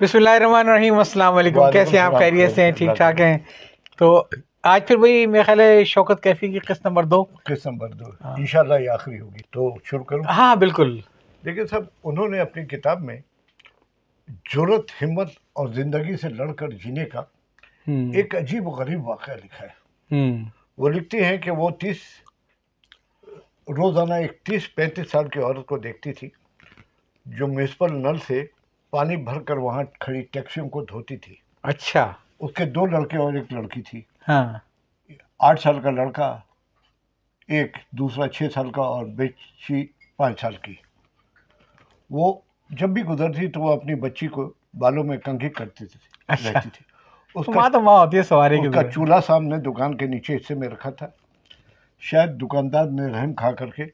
बिस्मिल्लाहिर्रहमानिर्रहीम, अस्सलाम वालेकुम। कैसे हैं आप? वालेकुम खैरियत से हैं? ठीक ठाक हैं? तो आज फिर वही मेरे ख्याल है शौकत कैफी की किस्त नंबर 2। किस्त नंबर 2 हाँ। इंशाल्लाह ये आखिरी होगी तो शुरू करूं। हाँ बिल्कुल। देखिए साहब, उन्होंने अपनी किताब में जुर्रत, हिम्मत और जिंदगी से लड़कर जीने का एक अजीब व गरीब वाक़या लिखा है। वो लिखती हैं कि वो रोजाना एक 30-35 साल की औरत को देखती थी जो म्युनिसिपल नल से पानी भरकर वहां खड़ी टैक्सियों को धोती थी। अच्छा। उसके 2 लड़के और एक लड़की थी। हाँ। 8 साल का लड़का, एक दूसरा 6 साल का और बच्ची 5 साल की। वो जब भी गुजरती तो वो अपनी बच्ची को बालों में कंघी करती थी। अच्छा। रहती थी। माँ तो माँ होती है सवारी की उसका तरह। चूल्हा सामने दुकान के नीचे हिस्से में रखा था। शायद दुकानदार ने रहम खा करके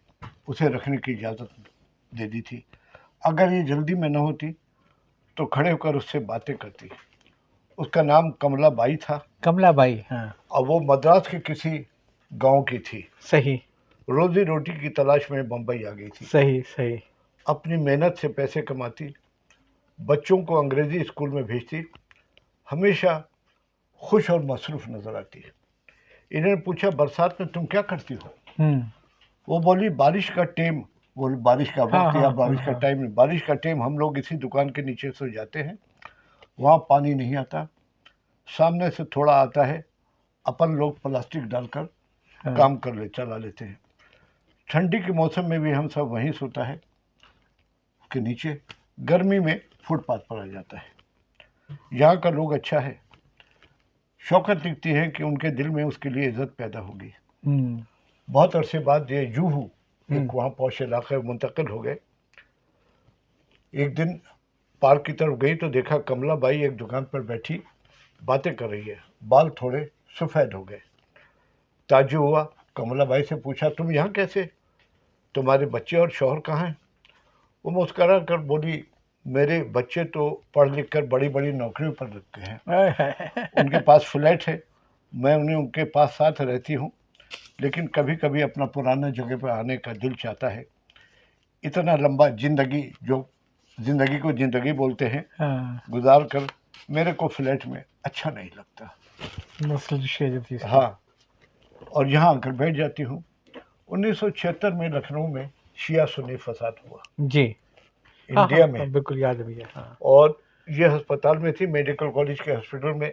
उसे रखने की इजाज़त दे दी थी। अगर ये जल्दी में न होती तो खड़े होकर उससे बातें करती। उसका नाम कमला बाई था। कमला बाई, हाँ। और वो मद्रास के किसी गांव की थी। सही रोजी रोटी की तलाश में बम्बई आ गई थी। सही सही। अपनी मेहनत से पैसे कमाती, बच्चों को अंग्रेजी स्कूल में भेजती, हमेशा खुश और मसरूफ नजर आती है। इन्होंने पूछा, बरसात में तुम क्या करती हो? वो बोली, बारिश का टाइम, वो बारिश का वक्त या बारिश का टाइम, बारिश का टाइम हम लोग इसी दुकान के नीचे सो जाते हैं। वहाँ पानी नहीं आता, सामने से थोड़ा आता है, अपन लोग प्लास्टिक डालकर काम कर चला लेते हैं। ठंडी के मौसम में भी हम सब वहीं सोता है के नीचे, गर्मी में फुटपाथ पर आ जाता है। यहाँ का लोग अच्छा है। शौकत लिखती है कि उनके दिल में उसके लिए इज्जत पैदा होगी। बहुत अरसे बाद ये जूहू, एक वहाँ पौष इलाके में मुंतकिल हो गए। एक दिन पार्क की तरफ गई तो देखा कमला बाई एक दुकान पर बैठी बातें कर रही है। बाल थोड़े सफ़ेद हो गए। ताज्जुब हुआ। कमला बाई से पूछा, तुम यहाँ कैसे? तुम्हारे बच्चे और शौहर कहाँ हैं? वो मुस्करा कर बोली, मेरे बच्चे तो पढ़ लिख कर बड़ी बड़ी नौकरियों पर लग गए हैं। उनके पास फ्लैट है, मैं उन्हें उनके पास साथ रहती हूँ, लेकिन कभी कभी अपना पुराना जगह पर आने का दिल चाहता है। इतना लंबा जिंदगी, जो जिंदगी को जिंदगी बोलते हैं, गुजार कर मेरे को फ्लैट में अच्छा नहीं लगता। हाँ, और यहाँ आकर बैठ जाती हूँ। 1976 में लखनऊ में शिया सुन्नी फसाद हुआ जी, इंडिया में, बिल्कुल याद है भैया। हाँ। और ये अस्पताल में थी, मेडिकल कॉलेज के हॉस्पिटल में।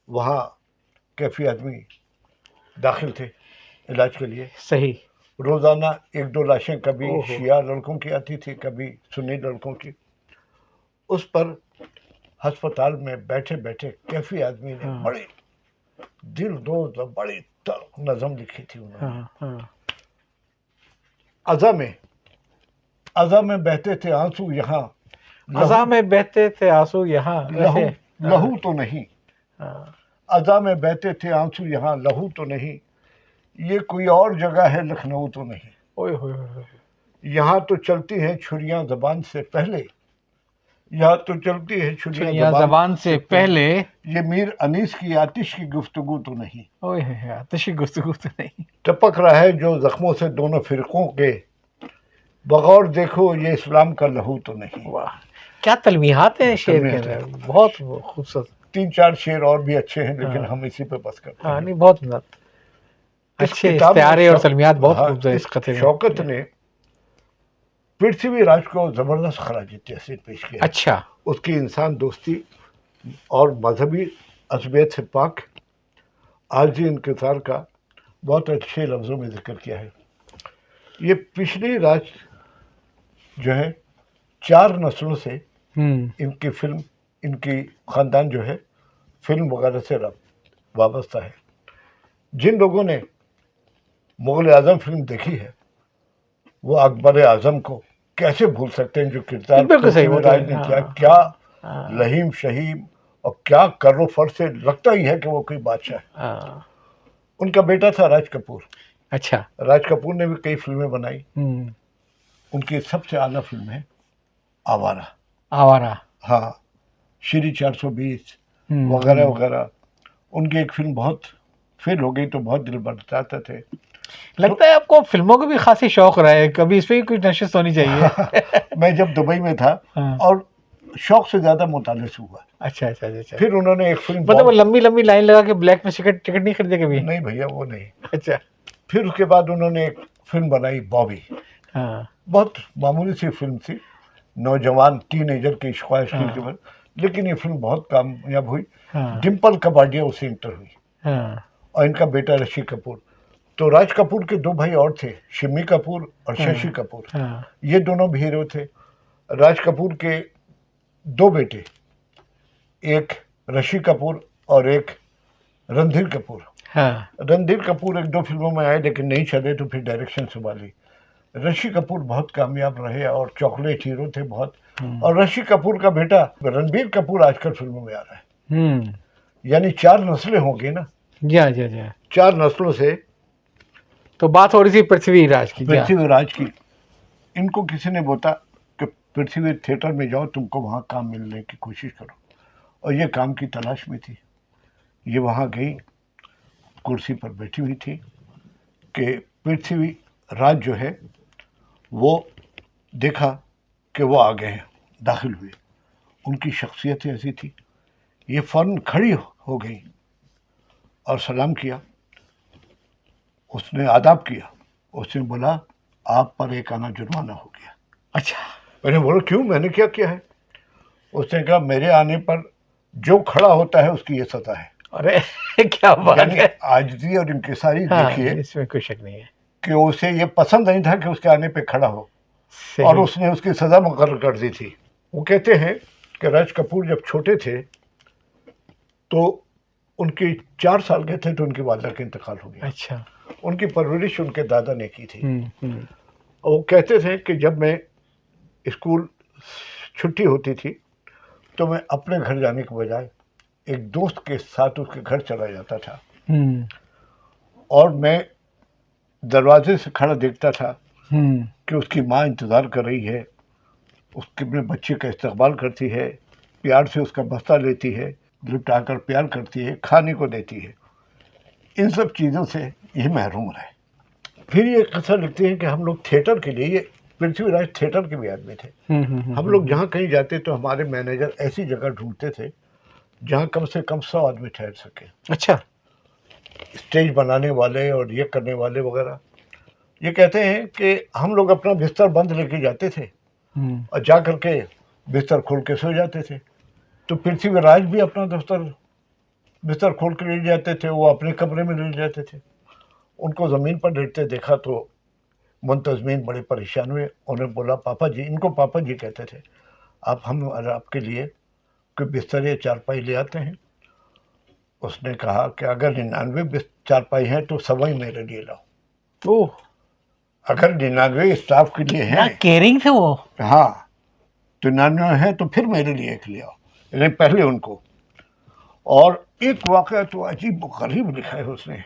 वहाँ काफ़ी आदमी दाखिल थे इलाज के लिए। सही। रोज़ाना 1-2 लाशें कभी शिया लड़कों की आती थी, कभी सुन्नी लड़कों की। उस पर अस्पताल में बैठे बैठे काफ़ी आदमी ने बड़ी दिल दो बड़ी नज़म लिखी थी उन्होंने। अज़ा में बहते थे आंसू यहाँ, अज़ा में बहते थे आंसू यहाँ, लहू तो नहीं। अज़ा में बहते थे आंसू यहाँ, लहू तो नहीं। ये कोई और जगह है, लखनऊ तो नहीं। ओए होए, यहाँ तो चलती हैं छुरियां जबान से पहले। यहाँ तो चलती है छुरियां जबान से पहले। ये मीर अनीस की आतिश की गुफ्तगू तो नहीं। ओए आतिश की गुफ्तगू तो नहीं। टपक रहा है जो जख्मों से दोनों फिरकों के, बगौर देखो ये इस्लाम का लहू तो नहीं। वाह, क्या तलमीहात हैं शेर के अंदर, बहुत खूबसूरत। 3-4 शेर और भी अच्छे हैं, लेकिन हम इसी पे बस करते हैं। नहीं, बहुत अच्छे इस्तिआरे और तलमीहात बहुत खूबसूरत इस खते में। शौकत ने पृथ्वीराज को जबरदस्त खराज तहसीन पेश किया। अच्छा। उसकी इंसान दोस्ती और मजहबी असबियत से पाक आरजी इनकिसार का बहुत अच्छे लफ्ज़ों में जिक्र किया है। ये पिछली राज जो है 4 नस्लों से इनकी फिल्म, इनकी ख़ानदान जो है फिल्म वगैरह से वाबस्ता है। जिन लोगों ने मुग़ल आज़म फिल्म देखी है वो अकबर आज़म को कैसे भूल सकते हैं, जो किरदार पृथ्वीराज ने किया। क्या लहीम शहीम और क्या कर्रो फर से लगता ही है कि वो कोई बादशाह है। उनका बेटा था राज कपूर। अच्छा। राज कपूर ने भी कई फिल्में बनाई। उनकी सबसे आला फिल्म है आवारा। हाँ, श्री 420 वगैरह वगैरह। उनकी एक फिल्म बहुत फेल हो गई तो बहुत दिल बरसाते थे। लगता है आपको फिल्मों का भी खासी शौक रहा है, कभी इस पे कुछ नशिश होनी चाहिए। मैं जब दुबई में था और शौक से ज़्यादा मुताले से हुआ। अच्छा अच्छा अच्छा। फिर उन्होंने एक फिल्म मतलब वो लंबी लंबी लाइन लगा के ब्लैक में टिकट टिकट नहीं खरीदे कभी? नहीं भैया वो नहीं। अच्छा। फिर उसके बाद उन्होंने एक फिल्म बनाई बॉबी, हाँ बहुत मामूली सी फिल्म थी, नौजवान टीनेजर की ख्वाहिश की हाँ केवल, लेकिन ये फिल्म बहुत कामयाब हुई। हाँ डिम्पल कपाडिया उससे इंटर हुई हाँ और इनका बेटा ऋषि कपूर। तो राज कपूर के दो भाई और थे, शिमी कपूर और शशि कपूर, हाँ ये दोनों भी हीरो थे। राज कपूर के दो बेटे, एक ऋषि कपूर और एक रणधीर कपूर। हाँ। रणधीर कपूर एक दो फिल्मों में आए लेकिन नहीं चले, तो फिर डायरेक्शन संभाली। ऋषि कपूर बहुत कामयाब रहे और चॉकलेट हीरो थे बहुत। और ऋषि कपूर का बेटा रणबीर कपूर आजकल फिल्मों में आ रहा है। यानी चार नस्लें होंगी ना, जी हाँ जी हाँ जी हाँ। चार नस्लों से। तो बात हो रही थी पृथ्वीराज की। जी हाँ। पृथ्वीराज की, इनको किसी ने बोला कि पृथ्वी थिएटर में जाओ, तुमको वहाँ काम मिलने की कोशिश करो, और ये काम की तलाश में थी। ये वहाँ गई, कुर्सी पर बैठी हुई थी कि पृथ्वीराज जो है वो देखा कि वो आ गए हैं, दाखिल हुए। उनकी शख्सियत ऐसी थी, ये फौरन खड़ी हो गई और सलाम किया। उसने आदाब किया। उसने बोला आप पर एक आना जुर्माना हो गया। अच्छा। मैंने बोला क्यों, मैंने क्या किया है? उसने कहा मेरे आने पर जो खड़ा होता है उसकी ये सजा है। अरे क्या बात यानी है। आजिज़ी और इंकिसारी हाँ, देखिए इसमें कोई शक नहीं है कि उसे ये पसंद नहीं था कि उसके आने पे खड़ा हो, सही। और उसने उसकी सजा मुकर्रर कर दी थी। वो कहते हैं कि राज कपूर जब छोटे थे तो उनके 4 साल के थे तो उनकी वालिदा का इंतकाल हो गया। अच्छा। उनकी परवरिश उनके दादा ने की थी। हम्म। और वो कहते थे कि जब मैं स्कूल छुट्टी होती थी तो मैं अपने घर जाने के बजाय एक दोस्त के साथ उसके घर चला जाता था, और मैं दरवाजे से खड़ा देखता था कि उसकी माँ इंतज़ार कर रही है, उसके अपने बच्चे का इस्तकबाल करती है, प्यार से उसका बस्ता लेती है, लिपटा कर प्यार करती है, खाने को देती है। इन सब चीज़ों से ये महरूम रहे। फिर ये किस्सा लिखते हैं कि हम लोग थिएटर के लिए, ये पृथ्वीराज थिएटर के भी आदमी थे, हम लोग जहाँ कहीं जाते तो हमारे मैनेजर ऐसी जगह ढूंढते थे जहाँ कम से कम 100 आदमी ठहर सके। अच्छा। स्टेज बनाने वाले और ये करने वाले वगैरह। ये कहते हैं कि हम लोग अपना बिस्तर बंद लेके जाते थे और जा करके बिस्तर खोल के सो जाते थे। तो पृथ्वीराज भी अपना बिस्तर खोल के ले जाते थे, वो अपने कमरे में ले जाते थे। उनको ज़मीन पर लेटते देखा तो मुंतज़मीन बड़े परेशान हुए। उन्हें बोला पापा जी, इनको पापा जी कहते थे, आप हम आपके लिए कोई बिस्तर या चारपाई ले आते हैं। उसने कहा कि अगर 99 चारपाई हैं तो 1.25 मेरे लिए लाओ। ओह, अगर 99 स्टाफ के लिए ना हैं, केयरिंग थे वो। हाँ, तो 99 है तो फिर मेरे लिए एक ले आओ, लेकिन पहले उनको। और एक वाक़या तो अजीब गरीब लिखा है उसने,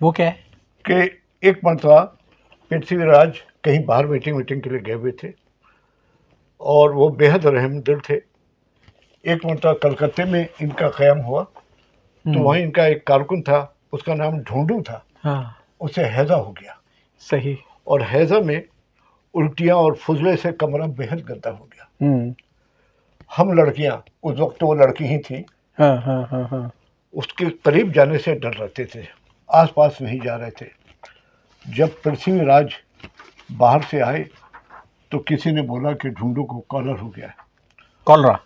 वो क्या है? कि एक मरतबा पृथ्वीराज कहीं बाहर मीटिंग के लिए गए हुए थे और वो बेहद रहमदिल थे। एक मरतबा कलकत्ते में इनका क़याम हुआ, तो वहीं इनका एक कारकुन था, उसका नाम ढूंढू था। हाँ, उसे हैज़ा हो गया, सही। और हैज़ा में उल्टियाँ और फुजले से कमरा बेहद गंदा हो गया। हम लड़कियां, उस वक्त तो वो लड़की ही थी, हाँ हाँ हाँ हाँ। उसके करीब जाने से डर रहते थे, आसपास नहीं जा रहे थे। जब पृथ्वीराज बाहर से आए तो किसी ने बोला कि ढूंढू को कॉलर हो गया है। कॉलरा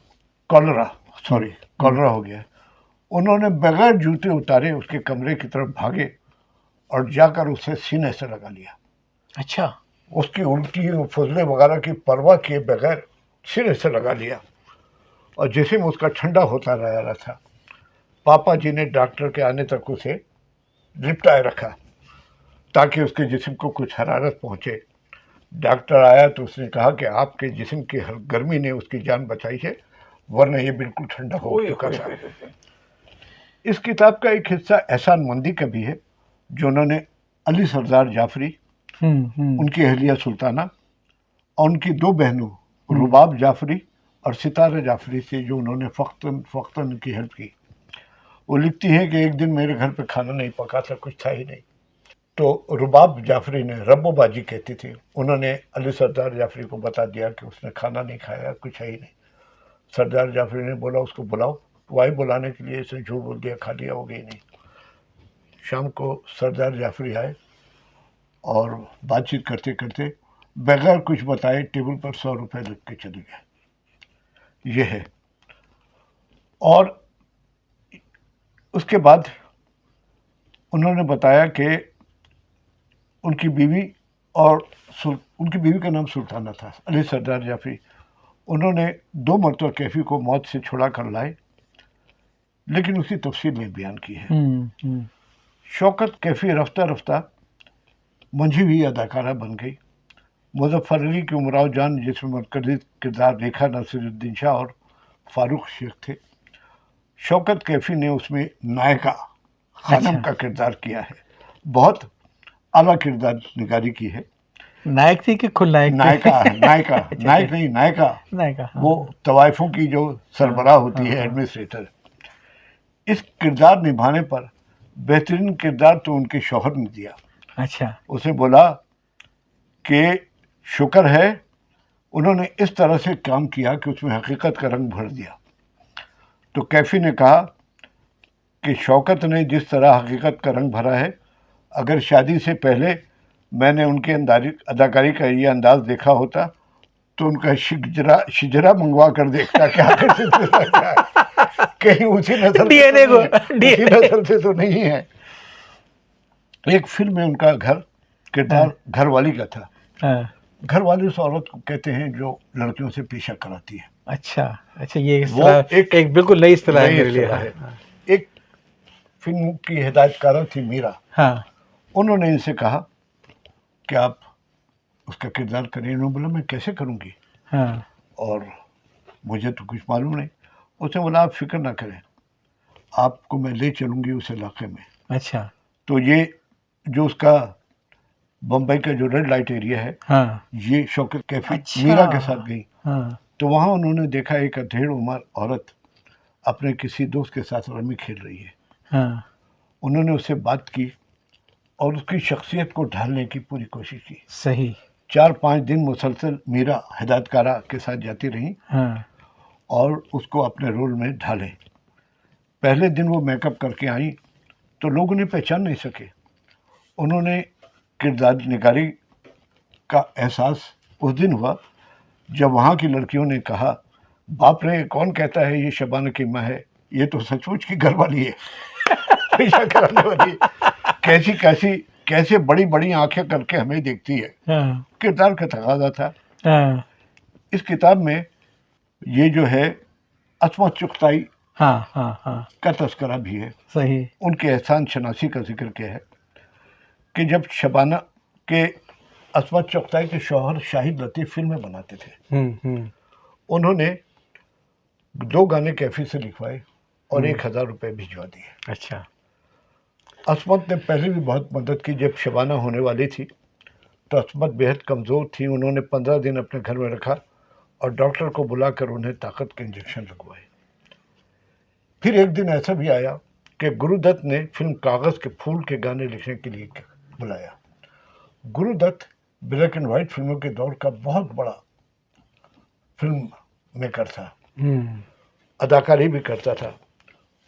हो गया है। उन्होंने बगैर जूते उतारे उसके कमरे की तरफ भागे और जाकर उसे सीने से लगा लिया। अच्छा। उसकी उल्टी फुजले वगैरह की परवाह किए बगैर सीने से लगा लिया, और जिस्म उसका ठंडा होता जा रहा था। पापा जी ने डॉक्टर के आने तक उसे लिपटाए रखा ताकि उसके जिस्म को कुछ हरारत पहुंचे। डॉक्टर आया तो उसने कहा कि आपके जिस्म की गर्मी ने उसकी जान बचाई है, वरना ये बिल्कुल ठंडा हो चुका था। इस किताब का एक हिस्सा एहसान मंदी का भी है, जो उन्होंने अली सरदार जाफरी, उनकी अहलिया सुल्ताना और उनकी दो बहनों रुबाब जाफरी और सितारा जाफरी से जो उन्होंने फ़ख्तन उनकी हेल्प की। वो लिखती हैं कि एक दिन मेरे घर पे खाना नहीं पका था, कुछ था ही नहीं। तो रुबाब जाफरी ने, रब्बोबाजी कहती थी, उन्होंने अली सरदार जाफरी को बता दिया कि उसने खाना नहीं खाया, कुछ है ही नहीं। सरदार जाफरी ने बोला उसको बुलाओ, तो आई बुलाने के लिए, इसने झूठ बोल दिया, खा लिया, हो गई नहीं। शाम को सरदार जाफरी आए और बातचीत करते करते बगैर कुछ बताए टेबल पर 100 रुपए रख के चले गए। ये है। और उसके बाद उन्होंने बताया कि उनकी बीवी और उनकी बीवी का नाम सुल्ताना था, अली सरदार जाफरी। उन्होंने 2 मरतबा कैफी को मौत से छुड़ा कर लाए, लेकिन उसकी तफसील नहीं बयान की है। शौकत कैफी रफ्ता रफ्ता मंझी हुई अदाकारा बन गई। मुजफ्फर अली की उमराव जान, जिसमें मरकजी किरदार रेखा नसीरुद्दीन शाह और फारूक शेख थे, शौकत कैफी ने उसमें नायका खानम का किरदार किया है। बहुत आला किरदार निगारी की है। नायक थी कि खुलनायक? नायका है, नायका, नायक नहीं, नायका। नायका, हाँ। वो तवाइफों की जो सरबराह होती है, एडमिनिस्ट्रेटर। इस किरदार निभाने पर बेहतरीन किरदार तो उनके शौहर ने दिया। अच्छा। उसे बोला कि शुक्र है उन्होंने इस तरह से काम किया कि उसमें हकीकत का रंग भर दिया। तो कैफी ने कहा कि शौकत ने जिस तरह हकीकत का रंग भरा है, अगर शादी से पहले मैंने उनके अदाकारी का ये अंदाज देखा होता तो उनका शिजरा मंगवा कर देखता क्या कहीं उसी नस्ल से तो नहीं है। एक फिल्म में उनका किरदार घरवाली का था। घरवाली उस औरत को कहते हैं जो लड़कियों से पेशा कराती है। अच्छा, ये एक बिल्कुल नई इस्तिलाह है मेरे लिए। एक फिल्म की हिदायतकार थी मीरा। हाँ। उन्होंने इनसे कहा कि आप उसका किरदार करें। इन्होंने बोला मैं कैसे करूँगी? हाँ। और मुझे तो कुछ मालूम नहीं। उसने बोला आप फिक्र ना करें, आपको मैं ले चलूँगी उस इलाके में। अच्छा। तो ये जो उसका बम्बई का जो रेड लाइट एरिया है, हाँ। ये शौकत कैफी मीरा के साथ गई। हाँ। तो वहाँ उन्होंने देखा एक अधेड़ उम्र औरत अपने किसी दोस्त के साथ रमी खेल रही है। हाँ। उन्होंने उससे बात की और उसकी शख्सियत को ढालने की पूरी कोशिश की। सही। 4-5 दिन मुसलसल मीरा हिदायतकारा के साथ जाती रही। हाँ। और उसको अपने रोल में ढाले। पहले दिन वो मेकअप करके आई तो लोग उन्हें पहचान नहीं सके। उन्होंने किरदार निगारी का एहसास उस दिन हुआ जब वहाँ की लड़कियों ने कहा, बाप रे, कौन कहता है ये शबाना की माँ है, ये तो सचमुच की घरवाली है। पेशा कराने वाली कैसे बड़ी बड़ी आंखें करके हमें देखती है। हाँ। किरदार का तकाजा था। हाँ। इस किताब में ये जो है असमत चुगताई का तस्करा भी है। सही। उनके एहसान शनासी का जिक्र किया है कि जब शबाना के असमत चुगताई के शौहर शाहिद लतीफ़ फिल्में बनाते थे, उन्होंने 2 गाने कैफी से लिखवाए और 1000 रुपये भिजवा दिए। अच्छा। असमत ने पहले भी बहुत मदद की। जब शबाना होने वाली थी तो असमत बेहद कमज़ोर थी। उन्होंने 15 दिन अपने घर में रखा और डॉक्टर को बुलाकर उन्हें ताकत के इंजेक्शन लगवाए। फिर एक दिन ऐसा भी आया कि गुरुदत्त ने फिल्म कागज़ के फूल के गाने लिखने के लिए बुलाया। गुरुदत्त ब्लैक एंड वाइट फिल्मों के दौर का बहुत बड़ा फिल्म मेकर था, अदाकारी भी करता था।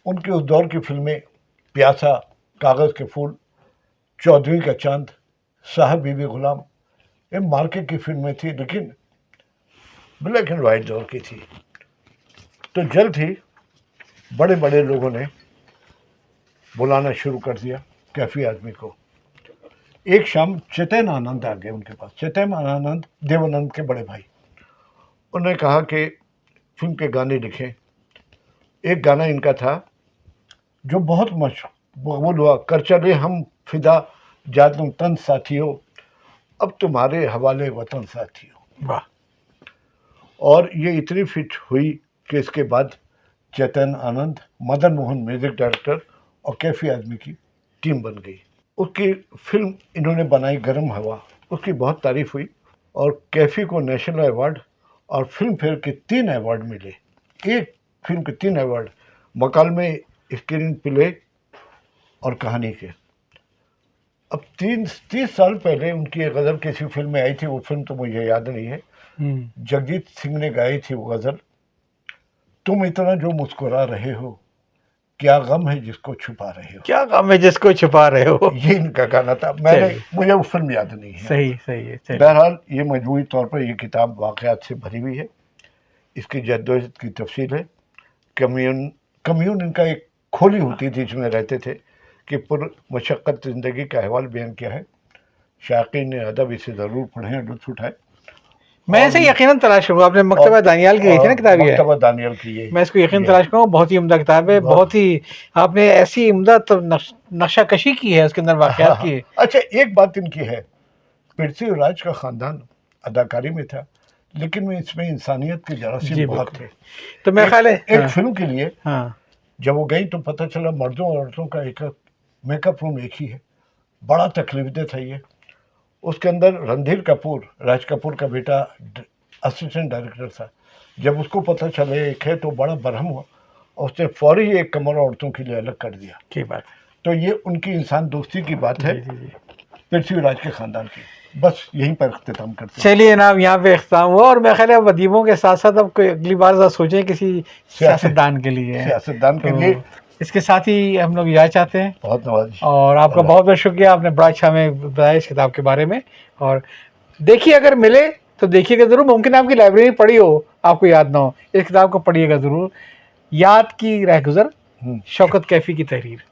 उनके उस दौर की फिल्में प्यासा, कागज़ के फूल, चौधरी का चांद, साहब बीबी गुलाम, ये मार्केट की फिल्में थी, लेकिन ब्लैक एंड वाइट दौर की थी। तो जल्द ही बड़े बड़े लोगों ने बुलाना शुरू कर दिया कैफी आदमी को। एक शाम चेतन आनंद आ गए उनके पास। चेतन आनंद देवानंद के बड़े भाई। उन्होंने कहा कि फिल्म के गाने लिखें। एक गाना इनका था जो बहुत मकबूल हुआ, कर चले हम फिदा जादम तन साथियों, अब तुम्हारे हवाले वतन साथियों। वाह। और ये इतनी फिट हुई कि इसके बाद चेतन आनंद, मदन मोहन म्यूजिक डायरेक्टर और कैफी आदमी की टीम बन गई। उसकी फिल्म इन्होंने बनाई गरम हवा, उसकी बहुत तारीफ हुई और कैफी को नेशनल अवार्ड और फिल्म फेयर के 3 अवार्ड मिले। एक फिल्म के 3 अवार्ड, मकालमे, स्क्रीन प्ले और कहानी के। अब 30 साल पहले उनकी एक गज़ल किसी फिल्म में आई थी, वो फिल्म तो मुझे याद नहीं है। जगजीत सिंह ने गाई थी वो गज़ल, तुम इतना जो मुस्कुरा रहे हो, क्या गम है जिसको छुपा रहे हो। क्या काम है जिसको छुपा रहे हो। ये इनका गाना था। मैंने चलिए। मुझे वो फिल्म याद नहीं है। सही सही है। चलिए। बहरहाल ये मजमूई तौर पर ये किताब वाक़यात से भरी हुई है। इसकी जद्दोजहद की तफसील है। कम्यून इनका एक खोली होती थी जिसमें रहते थे कि पुरमशक्क़त ज़िंदगी का अहवाल बयान किया है। शायकीन ने अदब इसे ज़रूर पढ़ें और लुत्फ़ उठाएं। मैं इसे यकीनन तलाश करूंगा। आपने मकतबा दानियाल की गई थी ना किताब ये? मकतबा दानियाल की ये। मैं इसको यकीन तलाश करूंगा। बहुत ही उम्दा किताब है। बहुत ही आपने ऐसी उम्दा तो नक्शाकशी की है उसके अंदर, वाक़यात की है। अच्छा, एक बात इनकी है, पृथ्वीराज का ख़ानदान अदाकारी में था, लेकिन में इसमें इंसानियत के जरासीम बहुत थे। तो मेरा ख्याल है एक फिल्म के लिए हाँ जब वो गई तो पता चला मर्दों और औरतों का एक मेकअप रूम एक ही है। बड़ा तकलीफदेह था ये। उसके अंदर रणधीर कपूर, राज कपूर का बेटा, असिस्टेंट डायरेक्टर था। जब उसको पता चला एक है तो बड़ा बरहम हुआ और उसने फौरी एक कमरा औरतों के लिए अलग कर दिया। की बात है। तो ये उनकी इंसान दोस्ती की बात है, जी, जी, जी। पृथ्वीराज के खानदान की। बस यहीं पर इख्तिताम करते हैं। चलिए जनाब, यहाँ पे इख्तिताम हुआ और मेरा ख्याल है अब अदीबों के साथ साथ अब कोई अगली बार ज़रा सोचें किसी सियासतदान के लिए। सियासतदान के तो लिए इसके साथ ही हम लोग इजाज़त चाहते हैं। बहुत नवाजी। और आपका बहुत बहुत शुक्रिया, आपने बड़ा अच्छा हमें बताया इस किताब के बारे में। और देखिए, अगर मिले तो देखिएगा ज़रूर। मुमकिन आपकी लाइब्रेरी में पढ़ी हो, आपको याद ना हो, इस किताब को पढ़िएगा ज़रूर। याद की रहगुज़र, शौकत कैफ़ी की तहरीर।